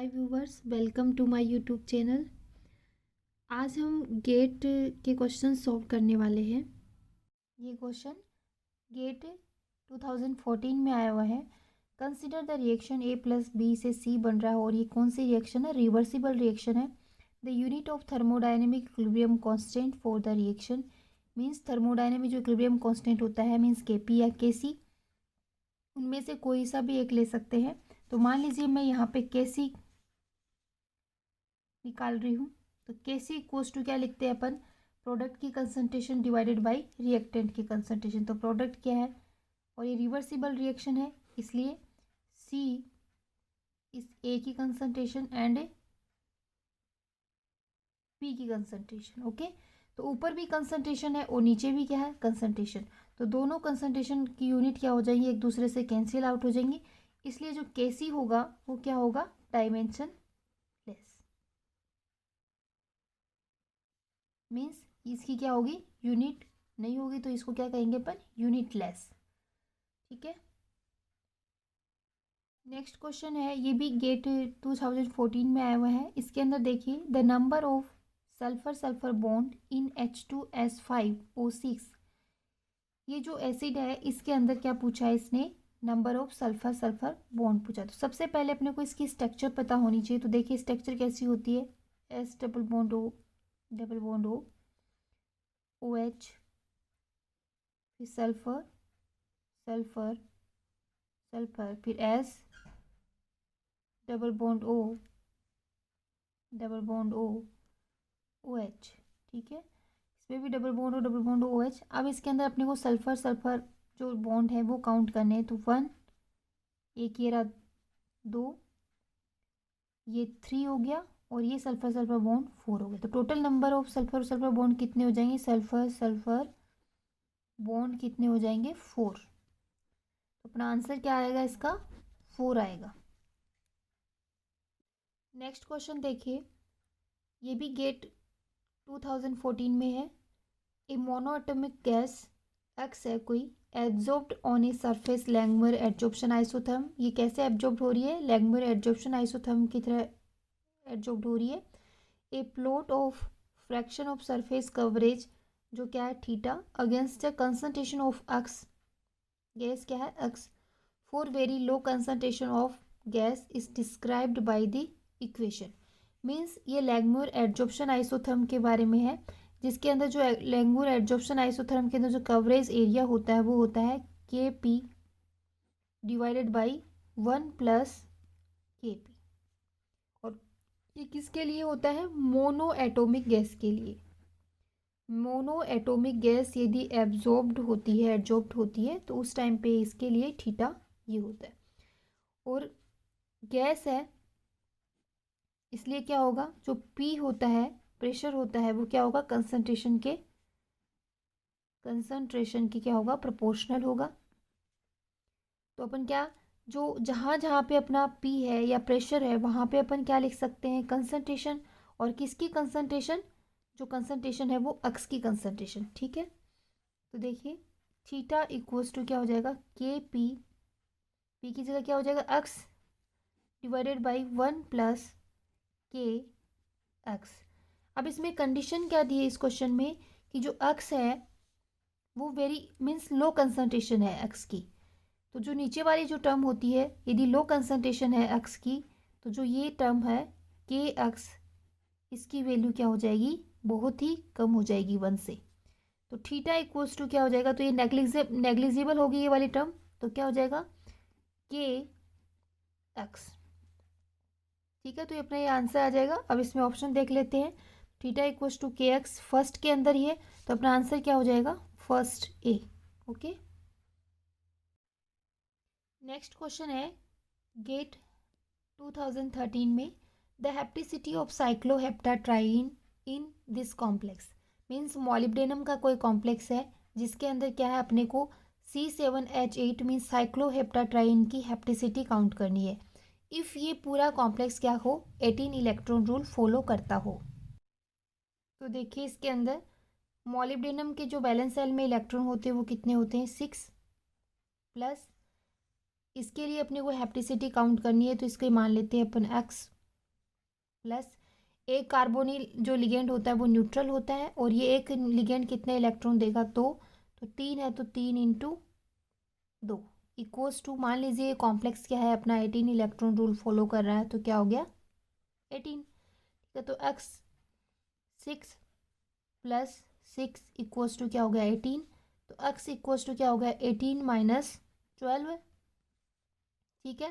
Hi viewers, welcome to my YouTube channel. आज हम gate के क्वेश्चन सॉल्व करने वाले हैं। ये क्वेश्चन गेट 2014 में आया हुआ है। Consider the reaction A plus B से सी बन रहा है और ये कौन सी रिएक्शन है? रिवर्सिबल रिएक्शन है। The unit of thermodynamic equilibrium constant for the reaction means thermodynamic जो इक्विलिब्रियम कांस्टेंट होता है मीन्स के पी या के सी, उनमें से कोई सा भी एक ले सकते हैं। तो मान लीजिए मैं यहाँ पे के सी निकाल रही हूँ, तो के सी इक्वल्स टू क्या लिखते हैं अपन? प्रोडक्ट की कंसंट्रेशन डिवाइडेड बाय रिएक्टेंट की कंसंट्रेशन। तो प्रोडक्ट क्या है और ये रिवर्सिबल रिएक्शन है, इसलिए सी इस ए की कंसंट्रेशन एंड पी की कंसंट्रेशन। ओके, तो ऊपर भी कंसंट्रेशन है और नीचे भी क्या है? कंसंट्रेशन। तो दोनों कंसंट्रेशन की यूनिट क्या हो जाएंगी? एक दूसरे से कैंसिल आउट हो जाएंगी, इसलिए जो के सी होगा वो क्या होगा? Dimension less. मीन्स इसकी क्या होगी? यूनिट नहीं होगी, तो इसको क्या कहेंगे अपन? Unit less. ठीक है, नेक्स्ट क्वेश्चन है, ये भी गेट 2014 में आया हुआ है। इसके अंदर देखिए, the number of sulphur sulphur bond in H2S5O6, ये जो एसिड है इसके अंदर क्या पूछा है इसने? Number of sulphur sulphur bond पूछा। तो सबसे पहले अपने को इसकी स्ट्रक्चर पता होनी चाहिए। तो देखिए स्ट्रक्चर कैसी होती है? S double bond O double bond O OH, फिर सल्फर सल्फर सल्फर, फिर S double bond O double bond O OH। ठीक है, इसमें भी डबल बॉन्ड O OH। अब इसके अंदर अपने को सल्फर सल्फर जो बॉन्ड है वो काउंट करने हैं। तो 1, एक ये रहा 2, ये 3 हो गया, और ये सल्फर सल्फर बॉन्ड 4 हो गया। तो total number of sulphur sulphur bond कितने हो जाएंगे? सल्फर सल्फर बॉन्ड कितने हो जाएंगे? 4। तो अपना आंसर क्या आएगा इसका? 4 आएगा। नेक्स्ट क्वेश्चन देखिए, ये भी गेट 2014 में है। ए मोनोएटॉमिक गैस एक्स है कोई, absorbed on a surface Langmuir adsorption isotherm. ये कैसे एब्जॉर्ब हो रही है? लैंगमुर एडजॉर्प्शन आइसोथर्म की तरह एब्जॉर्ब हो रही है। ए plot of fraction of surface coverage जो क्या है? Theta against the concentration of x, gas क्या है? X, for very low concentration of gas is described by the equation. Means ये लैंगमुर एडजॉर्प्शन आइसोथर्म के बारे में है, जिसके अंदर जो लैंगमुर एडजॉर्प्शन आइसोथर्म के अंदर जो कवरेज एरिया होता है वो होता है के पी डिवाइडेड बाई 1 प्लस के पी। और ये किसके लिए होता है? मोनो एटोमिक गैस के लिए। मोनो एटोमिक गैस यदि एब्जॉर्ब्ड होती है तो उस टाइम पे इसके लिए थीटा ये होता है। और गैस है इसलिए क्या होगा? जो पी होता है, प्रेशर होता है, वो क्या होगा? कंसंट्रेशन की क्या होगा? प्रोपोर्शनल होगा। तो अपन क्या, जो जहाँ जहाँ पे अपना पी है या प्रेशर है वहाँ पे अपन क्या लिख सकते हैं? कंसंट्रेशन। और किसकी कंसंट्रेशन? जो कंसंट्रेशन है वो एक्स की कंसंट्रेशन। ठीक है, तो देखिए थीटा इक्वल्स टू क्या हो जाएगा? के पी, पी की जगह क्या हो जाएगा? एक्स डिवाइडेड बाई 1 प्लस के एक्स। अब इसमें कंडीशन क्या दी है इस क्वेश्चन में कि जो एक्स है वो वेरी मीन्स लो कंसंट्रेशन है एक्स की। तो जो नीचे वाली जो टर्म होती है यदि लो कंसंट्रेशन है एक्स की, तो जो ये टर्म है के एक्स, इसकी वैल्यू क्या हो जाएगी? बहुत ही कम हो जाएगी 1 से। तो थीटा इक्वल्स टू क्या हो जाएगा? तो ये नेग्लिजिबल होगी ये वाली टर्म, तो क्या हो जाएगा? के एक्स। ठीक है, तो ये अपना ये आंसर आ जाएगा। अब इसमें ऑप्शन देख लेते हैं। थीटा इक्वल्स टू के एक्स फर्स्ट के अंदर ही है, तो अपना आंसर क्या हो जाएगा? First A. Okay, next question है गेट 2013 में, the hapticity of cycloheptatriene in this complex. Means molybdenum का कोई कॉम्प्लेक्स है जिसके अंदर क्या है? अपने को C7H8 मीन्स साइक्लोहेप्टाट्राइन की हेप्टिसिटी काउंट करनी है। इफ़ ये पूरा कॉम्प्लेक्स क्या हो? 18 इलेक्ट्रॉन रूल फॉलो करता हो। तो देखिए इसके अंदर मॉलिब्डेनम के जो वैलेंस सेल में इलेक्ट्रॉन होते हैं वो कितने होते हैं? 6 प्लस इसके लिए अपने को हेप्टिसिटी काउंट करनी है, तो इसके मान लेते हैं अपन एक्स प्लस एक कार्बोनिल जो लिगेंड होता है वो न्यूट्रल होता है, और ये एक लिगेंड कितने इलेक्ट्रॉन देगा, तो 3 है, तो 3 × 2 इक्वल्स टू, मान लीजिए कॉम्प्लेक्स क्या है अपना 18 इलेक्ट्रॉन रूल फॉलो कर रहा है, तो क्या हो गया 18। ठीक है, तो x 6 + 6 इक्वल्स टू क्या हो गया 18, तो x इक्वल्स टू क्या हो गया 18 - 12। ठीक है,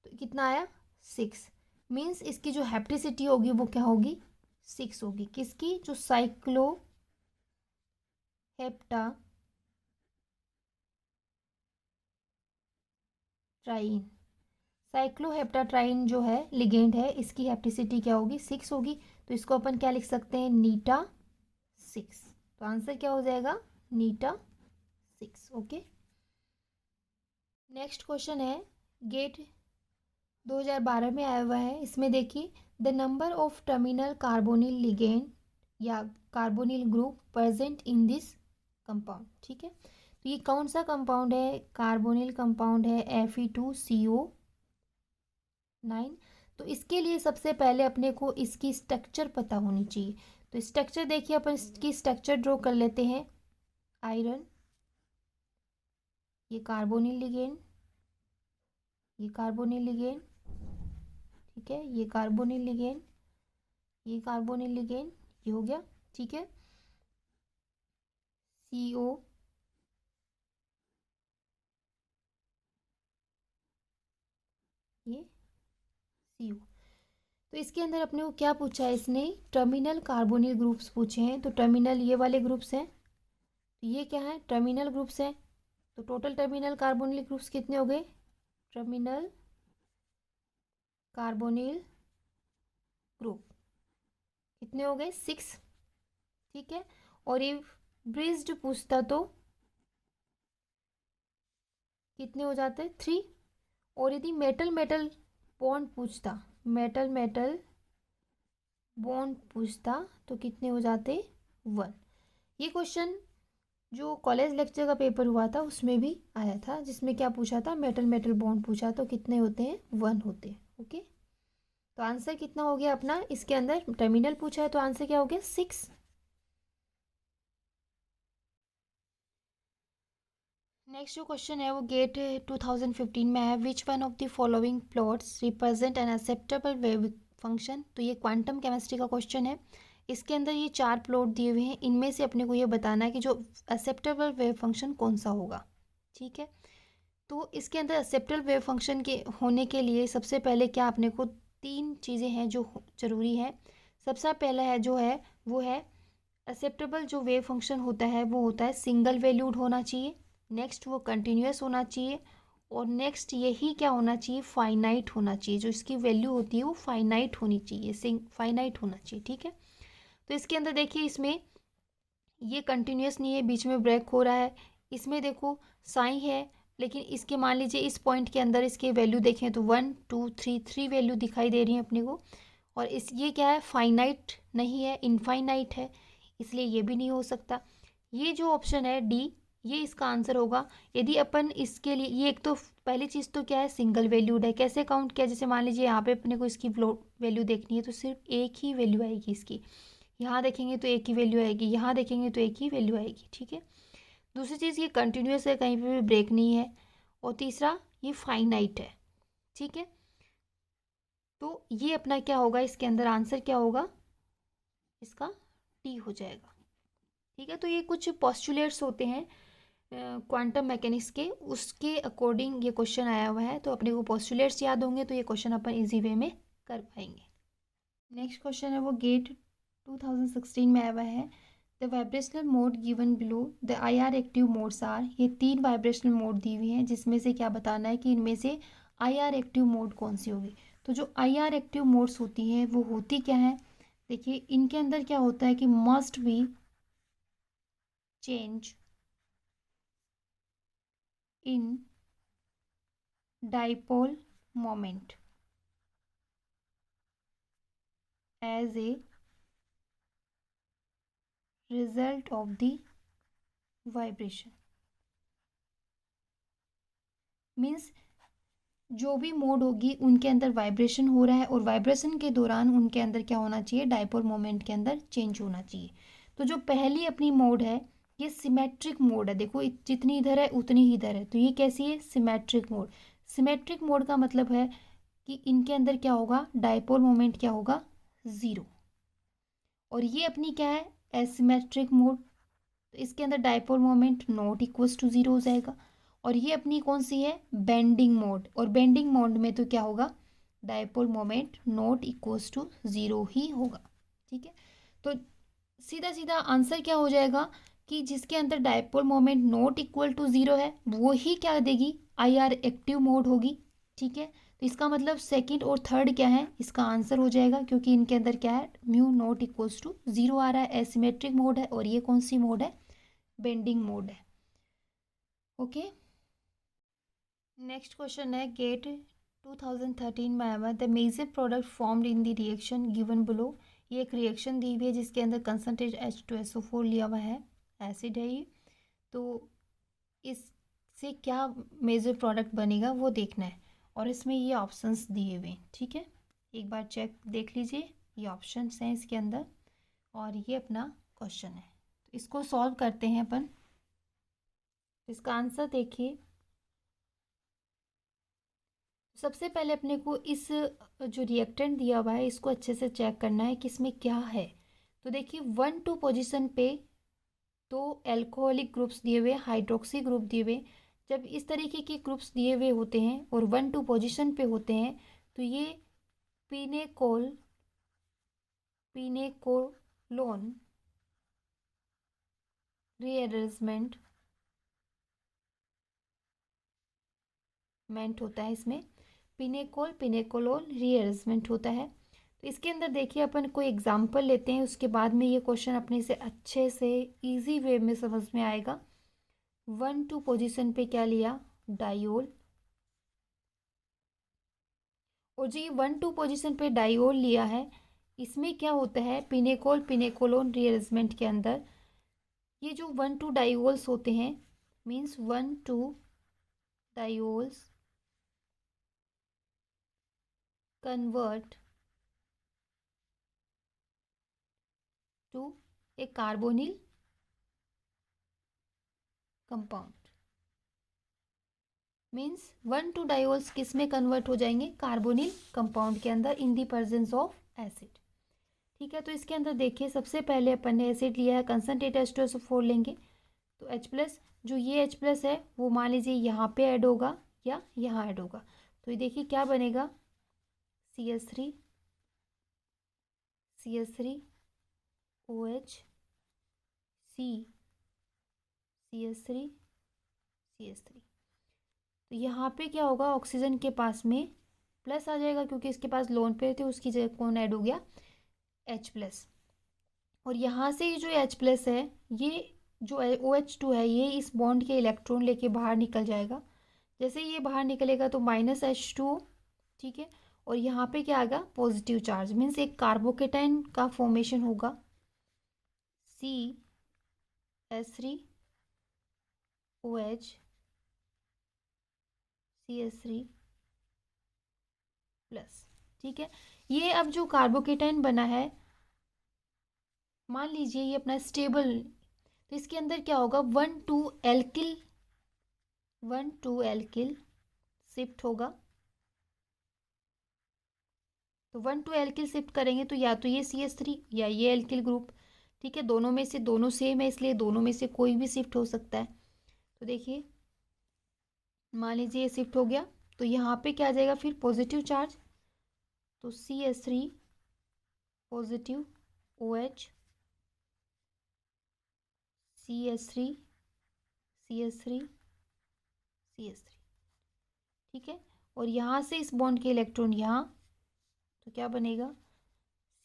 तो कितना आया 6। मीन्स इसकी जो हैप्टिसिटी होगी वो क्या होगी 6 होगी, किसकी, जो साइक्लोहेप्टा ट्राइन, साइक्लोहेप्टाट्राइन जो है लिगेंड है, इसकी हैप्टिसिटी क्या होगी 6 होगी, तो इसको अपन क्या लिख सकते हैं नीटा 6। तो आंसर क्या हो जाएगा नीटा 6। ओके, नेक्स्ट क्वेश्चन है गेट 2012 में आया हुआ है। इसमें देखिए the number of terminal carbonyl ligand या carbonyl group present in this compound. ठीक है, तो ये कौन सा कंपाउंड है, कार्बोनिल कंपाउंड है Fe2CO9। तो इसके लिए सबसे पहले अपने को इसकी स्ट्रक्चर पता होनी चाहिए। तो स्ट्रक्चर देखिए, अपन इसकी स्ट्रक्चर ड्रॉ कर लेते हैं। आयरन, ये कार्बोनिल लिगेंड, ये कार्बोनिल लिगेंड, ठीक है, ये कार्बोनिल लिगेंड, ये कार्बोनिल लिगेंड, ये हो गया। ठीक है, CO, ये CO। तो इसके अंदर अपने को क्या पूछा है, इसने टर्मिनल कार्बोनिल ग्रुप्स पूछे हैं। तो टर्मिनल ये वाले ग्रुप्स हैं, तो ये क्या है टर्मिनल ग्रुप्स हैं। तो टोटल टर्मिनल कार्बोनिल ग्रुप्स कितने हो गए, टर्मिनल कार्बोनिल ग्रुप कितने हो गए 6। ठीक है, और ये ब्रिज्ड पूछता तो कितने हो जाते 3। और यदि मेटल मेटल बॉन्ड पूछता, मेटल मेटल बॉन्ड पूछता, तो कितने हो जाते 1। ये क्वेश्चन जो कॉलेज लेक्चर का पेपर हुआ था उसमें भी आया था, जिसमें क्या पूछा था मेटल मेटल बॉन्ड पूछा, तो कितने होते हैं 1 होते हैं। ओके, तो आंसर कितना हो गया अपना, इसके अंदर टर्मिनल पूछा है तो आंसर क्या हो गया 6। नेक्स्ट जो क्वेश्चन है वो गेट 2015 में है। Which one of the following plots represent an acceptable wave function. तो ये क्वांटम केमिस्ट्री का क्वेश्चन है। इसके अंदर ये 4 प्लॉट दिए हुए हैं, इनमें से अपने को ये बताना है कि जो एक्सेप्टेबल वेव फंक्शन कौन सा होगा। ठीक है, तो इसके अंदर एक्सेप्टेबल वेव फंक्शन के होने के लिए सबसे पहले क्या अपने को 3 चीज़ें हैं जो ज़रूरी है। सबसे पहला है जो है वो है एक्सेप्टेबल जो वेव फंक्शन होता है वो होता है सिंगल वैल्यूड होना चाहिए। नेक्स्ट वो कंटिन्यूस होना चाहिए, और नेक्स्ट यही क्या होना चाहिए फाइनाइट होना चाहिए। जो इसकी वैल्यू होती है वो फाइनाइट होनी चाहिए, फाइनाइट होना चाहिए। ठीक है, तो इसके अंदर देखिए इसमें ये कंटिन्यूस नहीं है, बीच में ब्रेक हो रहा है। इसमें देखो साई है, लेकिन इसके मान लीजिए इस पॉइंट के अंदर इसके वैल्यू देखें तो 1 2 3 वैल्यू दिखाई दे रही है अपने को। और इस ये क्या है फाइनाइट नहीं है, इनफाइनाइट है, इसलिए ये भी नहीं हो सकता। ये जो ऑप्शन है डी, ये इसका आंसर होगा। यदि अपन इसके लिए ये एक तो पहली चीज़ तो क्या है सिंगल वैल्यूड है, कैसे काउंट किया, जैसे मान लीजिए यहाँ पे अपने को इसकी वैल्यू देखनी है तो सिर्फ एक ही वैल्यू आएगी इसकी। यहाँ देखेंगे तो एक ही वैल्यू आएगी, यहाँ देखेंगे तो एक ही वैल्यू आएगी। ठीक है, दूसरी चीज़ ये कंटिन्यूस है, कहीं पे भी ब्रेक नहीं है। और तीसरा ये फाइनाइट है। ठीक है, तो ये अपना क्या होगा, इसके अंदर आंसर क्या होगा, इसका टी हो जाएगा। ठीक है, तो ये कुछ पोस्टुलेट्स होते हैं क्वांटम मैकेनिक्स के, उसके अकॉर्डिंग ये क्वेश्चन आया हुआ है। तो अपने को पोस्टुलेट्स याद होंगे तो ये क्वेश्चन अपन इजी वे में कर पाएंगे। नेक्स्ट क्वेश्चन है वो गेट 2016 में आया हुआ है। The vibrational mode given below the IR active modes are. ये 3 वाइब्रेशनल मोड दी हुई हैं, जिसमें से क्या बताना है कि इनमें से IR एक्टिव मोड कौन सी होगी। तो जो IR एक्टिव मोड्स होती हैं वो होती क्या है, देखिए इनके अंदर क्या होता है कि must be change in dipole moment as a result of the vibration। Means जो भी मोड होगी उनके अंदर वाइब्रेशन हो रहा है और वाइब्रेशन के दौरान उनके अंदर क्या होना चाहिए, डायपोल मोमेंट के अंदर चेंज होना चाहिए। तो जो पहली अपनी मोड है ये सिमेट्रिक मोड है, देखो जितनी इधर है उतनी ही इधर है, तो ये कैसी है, सिमेट्रिक मोड। सिमेट्रिक मोड का मतलब है कि इनके अंदर क्या होगा, डायपोल मोमेंट क्या होगा, ज़ीरो। और ये अपनी क्या है, एसिमेट्रिक मोड, तो इसके अंदर dipole moment not equals to zero हो जाएगा। और ये अपनी कौन सी है, बेंडिंग मोड, और बेंडिंग मोड में तो क्या होगा, dipole moment not equals to zero ही होगा। ठीक है, तो सीधा सीधा आंसर क्या हो जाएगा कि जिसके अंदर dipole moment not equal to zero है वो ही क्या देगी, आईआर एक्टिव मोड होगी। ठीक है, तो इसका मतलब सेकंड और थर्ड क्या है, इसका आंसर हो जाएगा, क्योंकि इनके अंदर क्या है, mu not equals to zero आ रहा है, एसिमेट्रिक मोड है, और ये कौन सी मोड है, बेंडिंग मोड है। ओके, नेक्स्ट क्वेश्चन है गेट 2013 में आया हुआ, the major product formed in the reaction given below. ये एक रिएक्शन दी हुई है जिसके अंदर कंसनट्रेट H2SO4 लिया हुआ है, एसिड है ये। तो इससे क्या मेजर प्रोडक्ट बनेगा वो देखना है, और इसमें ये ऑप्शंस दिए हुए हैं। ठीक है, एक बार चेक देख लीजिए, ये ऑप्शंस हैं इसके अंदर और ये अपना क्वेश्चन है। तो इसको सॉल्व करते हैं अपन। इसका आंसर देखिए, सबसे पहले अपने को इस जो रिएक्टेंट दिया हुआ है इसको अच्छे से चेक करना है कि इसमें क्या है। तो देखिए 1-2 पोजीशन पे तो एल्कोहलिक ग्रुप्स दिए हुए, हाइड्रोक्सी ग्रुप दिए हुए। जब इस तरीके के ग्रुप्स दिए हुए होते हैं और 1-2 पोजीशन पे होते हैं तो ये पिनेकोलोन रीअरेंजमेंट होता है, इसमें पिनेकोलोन रीअरेंजमेंट होता है। तो इसके अंदर देखिए अपन कोई एग्जांपल लेते हैं, उसके बाद में ये क्वेश्चन अपने से अच्छे से इजी वे में समझ में आएगा। 1-2 पोजीशन पे क्या लिया, डायोल, और जो ये 1-2 पोजीशन पे डायोल लिया है इसमें क्या होता है, पिनेकोलोन रीअरेंजमेंट के अंदर ये जो 1-2 डायोल्स होते हैं, means 1-2 diols convert to a carbonyl compound. Means 1-2 diols किस में कन्वर्ट हो जाएंगे, कार्बोनिल कंपाउंड के अंदर in the presence of acid. ठीक है, तो इसके अंदर देखिए सबसे पहले अपन ने एसिड लिया है, कंसनट्रेट H2SO4 लेंगे, तो H प्लस, जो ये H प्लस है वो मान लीजिए यहाँ पे ऐड होगा या यहाँ ऐड होगा, तो ये देखिए क्या बनेगा, CH3 OH CH3 CH3। तो यहाँ पे क्या होगा, ऑक्सीजन के पास में प्लस आ जाएगा क्योंकि इसके पास लोन पेयर थे, उसकी जगह कौन ऐड हो गया, H प्लस। और यहाँ से ये जो H प्लस है, ये जो OH2 है ये इस बॉन्ड के इलेक्ट्रॉन लेके बाहर निकल जाएगा। जैसे ये बाहर निकलेगा तो -H2O, ठीक है, और यहाँ पे क्या आएगा, पॉजिटिव चार्ज, मीन्स एक कार्बोकेटाइन का फॉर्मेशन होगा, CH3OH CH3 प्लस। ठीक है, ये अब जो कार्बोकेटाइन बना है मान लीजिए ये अपना स्टेबल, तो इसके अंदर क्या होगा, 1,2 एल्किल शिफ्ट होगा। तो 1,2 एल्किल शिफ्ट करेंगे तो या तो ये CH3 या ये एल्किल ग्रुप। ठीक है, दोनों में से, दोनों सेम है इसलिए दोनों में से कोई भी शिफ्ट हो सकता है। तो देखिए मान लीजिए ये शिफ्ट हो गया तो यहाँ पे क्या आ जाएगा फिर, पॉजिटिव चार्ज, तो CH3 positive OH CH3 CH3 CH3। ठीक है, और यहाँ से इस बॉन्ड के इलेक्ट्रॉन यहाँ, तो क्या बनेगा,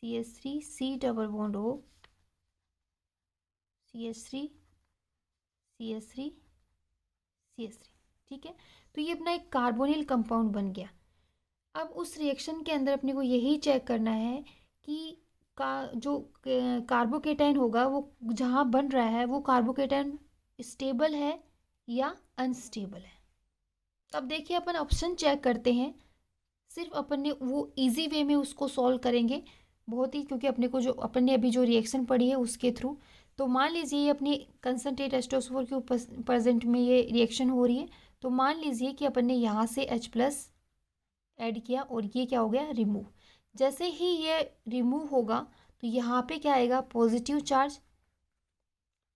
CH3 C double bond O CH3 CH3 CH3। ठीक है, तो ये अपना एक कार्बोनिल कंपाउंड बन गया। अब उस रिएक्शन के अंदर अपने को यही चेक करना है कि का जो कार्बोकेटाइन होगा वो जहाँ बन रहा है वो कार्बोकेटाइन स्टेबल है या अनस्टेबल है। अब देखिए अपन ऑप्शन चेक करते हैं, सिर्फ अपन ने वो इजी वे में उसको सॉल्व करेंगे बहुत ही, क्योंकि अपने को जो अपन ने अभी जो रिएक्शन पढ़ी है उसके थ्रू। तो मान लीजिए ये अपनी कंसनट्रेट H2SO4 के ऊपर प्रेजेंट में ये रिएक्शन हो रही है। तो मान लीजिए कि अपन ने यहाँ से H+ ऐड किया और ये क्या हो गया, रिमूव। जैसे ही ये रिमूव होगा तो यहाँ पे क्या आएगा, पॉजिटिव चार्ज।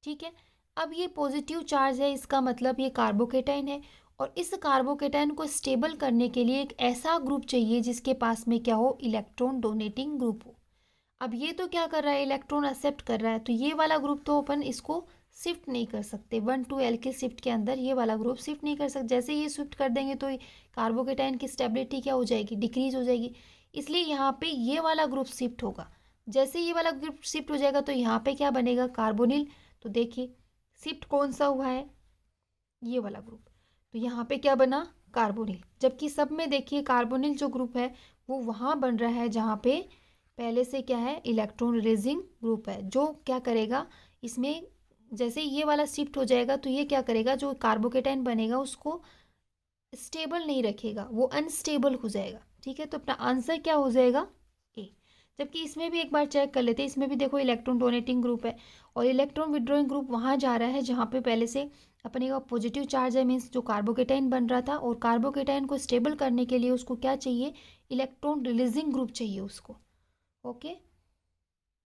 ठीक है, अब ये पॉजिटिव चार्ज है, इसका मतलब ये कार्बोकेटाइन है, और इस कार्बोकेटाइन को स्टेबल करने के लिए एक ऐसा ग्रुप चाहिए जिसके पास में क्या हो, इलेक्ट्रॉन डोनेटिंग ग्रुप हो। अब ये तो क्या कर रहा है, इलेक्ट्रॉन एक्सेप्ट कर रहा है, तो ये वाला ग्रुप तो अपन इसको शिफ्ट नहीं कर सकते, 1,2 के शिफ्ट के अंदर ये वाला ग्रुप शिफ्ट नहीं कर सकते। जैसे ये शिफ्ट कर देंगे तो कार्बोकेटाइन की स्टेबिलिटी क्या हो जाएगी, डिक्रीज हो जाएगी। इसलिए यहाँ पे ये वाला ग्रुप शिफ्ट होगा। जैसे ये वाला ग्रुप शिफ्ट हो जाएगा तो यहाँ पे क्या बनेगा, कार्बोनिल। तो देखिए शिफ्ट कौन सा हुआ है, ये वाला ग्रुप। तो यहाँ पे क्या बना, कार्बोनिल। जबकि सब में देखिए कार्बोनिल जो ग्रुप है वो वहाँ बन रहा है जहाँ पे पहले से क्या है, इलेक्ट्रॉन रिलीजिंग ग्रुप है, जो क्या करेगा इसमें, जैसे ये वाला शिफ्ट हो जाएगा तो ये क्या करेगा, जो कार्बोकेटाइन बनेगा उसको स्टेबल नहीं रखेगा, वो अनस्टेबल हो जाएगा। ठीक है, तो अपना आंसर क्या हो जाएगा, ए। जबकि इसमें भी एक बार चेक कर लेते हैं, इसमें भी देखो इलेक्ट्रॉन डोनेटिंग ग्रुप है और इलेक्ट्रॉन विड्रॉइंग ग्रुप वहाँ जा रहा है जहाँ पे पहले से अपने का पॉजिटिव चार्ज है, मीन्स जो कार्बोकेटाइन बन रहा था, और कार्बोकेटाइन को स्टेबल करने के लिए उसको क्या चाहिए, इलेक्ट्रॉन रिलीजिंग ग्रुप चाहिए उसको। ओके।